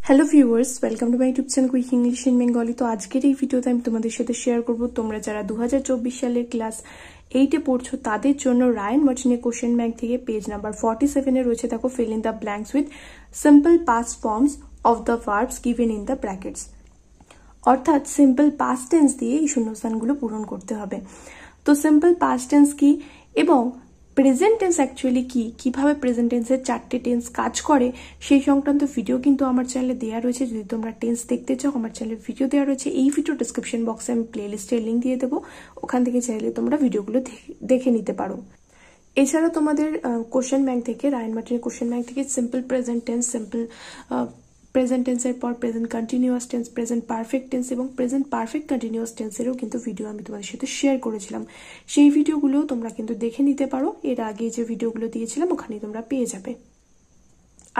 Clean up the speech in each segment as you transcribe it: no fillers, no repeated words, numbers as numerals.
Hello viewers, welcome to my YouTube channel quick English in Bengali. তো আজকের এই ভিডিওতে আমি তোমাদের সাথে শেয়ার করব তোমরা যারা 2024 সালের ক্লাস 8-এ পড়ছো তাদের জন্য রায়ান মার্টিনের কোশ্চেন ব্যাংক থেকে পেজ নাম্বার 47-এ রয়েছে। দেখো, fill in the blanks with simple past forms of the verbs given in the brackets. অর্থাৎ সিম্পল পাস্ট টেন্স দিয়ে এই শূন্যস্থানগুলো পূরণ করতে হবে। তো সিম্পল পাস্ট টেন্স কি এবং প্রেজেন্ট টেন্স অ্যাকচুয়ালি কি, কিভাবে প্রেজেন্ট টেন্সের 4টে টেন্স কাজ করে সেই সংক্রান্ত ভিডিও কিন্তু আমার চ্যানেলে দেওয়া রয়েছে। যদি তোমরা টেন্স দেখতে চাও, আমার চ্যানেলে ভিডিও দেওয়া রয়েছে। এই ভিডিও ডিসক্রিপশন বক্সে আমি প্লেলিস্টের লিঙ্ক দিয়ে দেবো, ওখান থেকে চাইলে তোমরা ভিডিওগুলো দেখে নিতে পারো। এছাড়া তোমাদের কোশ্চেন ব্যাংক থেকে, রায়ান মার্টিনের কোশ্চেন ব্যাংক থেকে simple present tense, simple present টেন্সের পর present continuous tense, present perfect tense এবং প্রেজেন্ট পারফেক্ট কন্টিনিউয়াস টেন্সেরও কিন্তু ভিডিও আমি তোমাদের সাথে শেয়ার করেছিলাম। সেই ভিডিওগুলো তোমরা কিন্তু দেখে নিতে পারো। এর আগে যে ভিডিওগুলো দিয়েছিলাম ওখানেই তোমরা পেয়ে যাবে।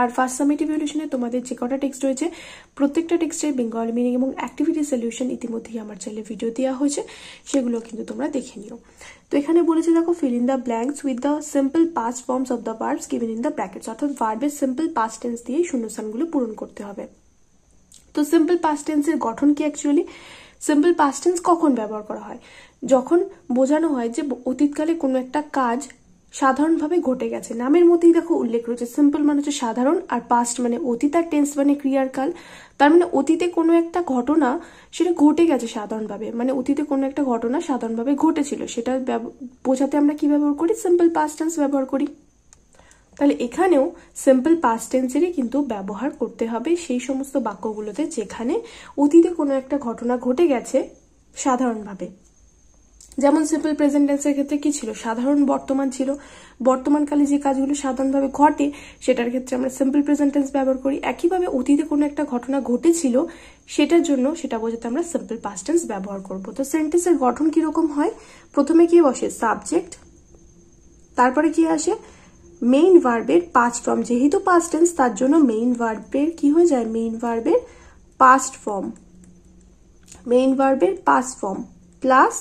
আর ফার্স্ট সামেটিভ ইভ্যালুয়েশনে তোমাদের যে কটা টেক্সট রয়েছে, প্রত্যেকটা টেক্সটের বেঙ্গলি মিনিং এবং অ্যাক্টিভিটি সলিউশন ইতিমধ্যেই আমার চ্যানেলে ভিডিও দেওয়া হয়েছে, সেগুলো কিন্তু তোমরা দেখে নিও। তো এখানে বলেছে দেখো, fill in the blanks with the simple past forms of the verbs given in the brackets. অর্থাৎ ভার্বের সিম্পল পাস্ট টেন্স দিয়ে শূন্যস্থানগুলো পূরণ করতে হবে। তো সিম্পল পাস্ট টেন্সের গঠন কি অ্যাকচুয়ালি? সিম্পল পাস্ট টেন্স কখন ব্যবহার করা হয়? যখন বোঝানো হয় যে অতীতকালে কোনো একটা কাজ সাধারণভাবে ঘটে গেছে। নামের মধ্যেই দেখো উল্লেখ রয়েছে, সিম্পল মানে হচ্ছে সাধারণ, আর পাস্ট মানে অতীত, আর টেন্স মানে ক্রিয়ার কাল। তার মানে অতীতে কোনো একটা ঘটনা সেটা ঘটে গেছে সাধারণভাবে, মানে অতীতে কোনো একটা ঘটনা সাধারণভাবে ঘটেছিল, সেটা বোঝাতে আমরা কি ব্যবহার করি? সিম্পল পাস্ট টেন্স ব্যবহার করি। তাহলে এখানেও সিম্পল পাস্ট টেন্সেরই কিন্তু ব্যবহার করতে হবে সেই সমস্ত বাক্যগুলোতে যেখানে অতীতে কোনো একটা ঘটনা ঘটে গেছে সাধারণভাবে। যেমন সিম্পল প্রেজেন্ট টেন্সের ক্ষেত্রে কি ছিল? সাধারণ বর্তমান ছিল। বর্তমানকালে যে কাজগুলো সাধারণভাবে ঘটে সেটার ক্ষেত্রে আমরা সিম্পল প্রেজেন্ট টেন্স ব্যবহার করি। একইভাবে অতীতে কোনো একটা ঘটনা ঘটেছিল সেটার জন্য সেটা বোঝাতে আমরা সিম্পল পাস্ট টেন্স ব্যবহার করব। তো সেন্টেন্সের গঠন কিরকম হয়? প্রথমে কি বসে? সাবজেক্ট, তারপরে কি আসে? মেইন ভার্বের পাস্ট ফর্ম। যেহেতু পাস্ট টেন্স তার জন্য মেইন ভার্বের কি হয়ে যায়? মেইন ভার্বের পাস্ট ফর্ম। মেইন ভার্বের পাস্ট ফর্ম প্লাস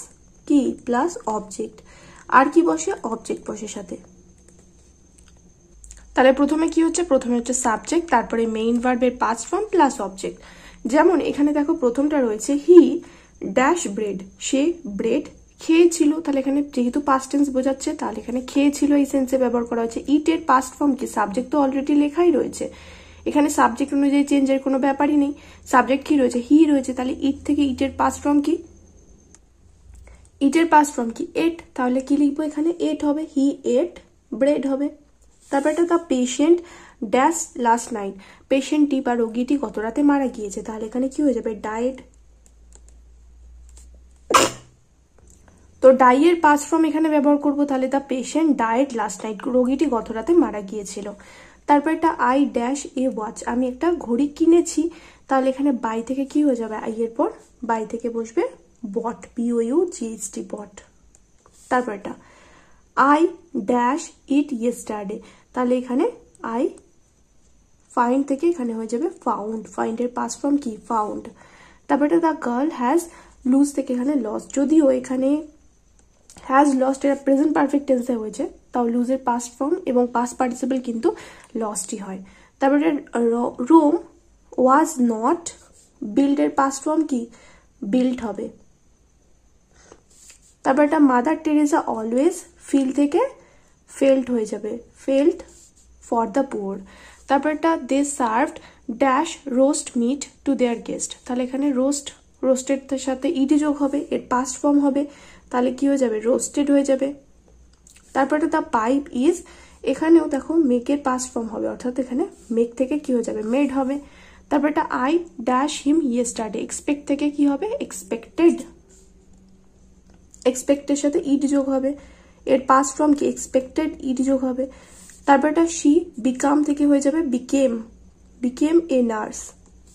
কি? Plus object. আর কি বসে? অবজেক্ট বসে সাথে। তাহলে প্রথমে কি হচ্ছে? প্রথমে হচ্ছে সাবজেক্ট, তারপরে মেইন ভার্বের পাস্ট ফর্ম প্লাস অবজেক্ট। যেমন এখানে দেখো প্রথমটা রয়েছে he dash bread, say bread খেয়েছিল। তাহলে এখানে যেহেতু পাস্ট টেন্স বোঝাচ্ছে, তাহলে এখানে খেয়েছিল এই সেন্সে ব্যবহার করা হয়েছে। ইট এর পাস্ট ফর্ম কি? সাবজেক্ট তো অলরেডি লেখাই রয়েছে, এখানে সাবজেক্ট অনুযায়ী চেঞ্জের কোনো ব্যাপারই নেই। সাবজেক্ট কি রয়েছে? হি রয়েছে। তাহলে ইট থেকে ইটের পাস্ট ফর্ম কি? ইটের পাস্ট ফর্ম কি? এট। তাহলে কি লিখবো এখানে? এট হবে। হি এট ব্রেড হবে। তারপর একটা the patient dash last night, পেশেন্টটি বা রোগীটি গত রাতে মারা গিয়েছে। তাহলে এখানে কি হয়ে যাবে? ডায়েড। তো ডাইয়ের পাস্ট ফর্ম এখানে ব্যবহার করব। তাহলে the patient died last night, রোগীটি গত রাতে মারা গিয়েছিল। তারপর একটা আই ড্যাশ এ ওয়াচ, আমি একটা ঘড়ি কিনেছি। তাহলে এখানে বাই থেকে কি হয়ে যাবে? আই এর পর বাই থেকে বসবে বট, BOUGHT বট। তারপর এটা আই ড্যাশ ইট ইয়েস্টারডে, তাহলে এখানে আই ফাইন্ড থেকে এখানে হয়ে যাবে ফাউন্ড, ফাইন্ডের পাস্ট ফর্ম কি? ফাউন্ড। তারপর এটা দ্য গার্ল হ্যাজ লুজ থেকে এখানে লস্ট, যদিও এখানে হ্যাজ লস্ট এটা প্রেজেন্ট পারফেক্ট টেন্সে হয়েছে, তাও লুজের পাস্ট ফর্ম এবং পাস্ট পার্টিসিপল কিন্তু লস্টই হয়। তারপরে রোম ওয়াজ নট বিল্ডের পাস্ট ফর্ম কি? বিল্ড হবে। তারপর এটা মাদার টেরেসা অলওয়েজ ফিল থেকে ফেল্ট হয়ে যাবে, ফেল্ট ফর দ্য পুয়ার। তারপর এটা they served dash roast meat to their guest, তাহলে এখানে রোস্ট, রোস্টেড সাথে ইডি যোগ হবে, এর পাস্ট ফর্ম হবে, তাহলে কি হয়ে যাবে? রোস্টেড হয়ে যাবে। তারপর দ্য পাইপ ইজ, এখানেও দেখো মেকের পাস্ট ফর্ম হবে, অর্থাৎ এখানে মেক থেকে কি হয়ে যাবে? মেড হবে। তারপর এটা I dash him yesterday, expect থেকে কি হবে? এক্সপেক্টেড, এক্সপেক্টের সাথে ইড যোগ হবে, এর পাস্ট ফর্ম কি? এক্সপেক্টেড, ইড যোগ হবে। তারপর এটা শি বিকাম থেকে হয়ে যাবে বিকেম, বিকেম এ নার্স।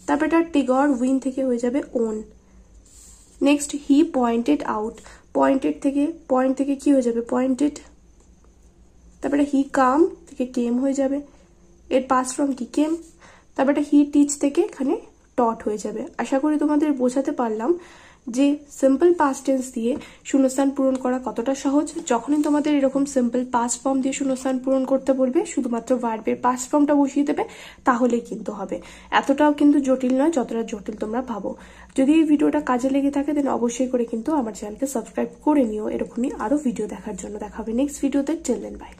তারপর এটা টিগর উইন থেকে হয়ে যাবে won. Next he pointed out, pointed থেকে, পয়েন্ট থেকে কি হয়ে যাবে? পয়েন্টেড। তারপরে হি কাম থেকে কেম হয়ে যাবে, এর পাস্ট ফর্ম কি? কেম। তারপরে হি টিচ থেকে এখানে টট হয়ে যাবে। আশা করি তোমাদের বোঝাতে পারলাম যে সিম্পল পাস্ট টেন্স দিয়ে শূন্যস্থান পূরণ করা কতটা সহজ। যখনই তোমাদের এরকম সিম্পল পাস্ট ফর্ম দিয়ে শূন্যস্থান পূরণ করতে বলবে, শুধুমাত্র ভার্বের পাস্ট ফর্মটা বসিয়ে দেবে, তাহলেই কিন্তু হবে। এতটাও কিন্তু জটিল নয় যতটা জটিল তোমরা ভাবো। যদি এই ভিডিওটা কাজে লেগে থাকে দেন অবশ্যই করে কিন্তু আমার চ্যানেলকে সাবস্ক্রাইব করে নিও এরকমই আরো ভিডিও দেখার জন্য। দেখা হবে নেক্সট ভিডিওতে। Till then by.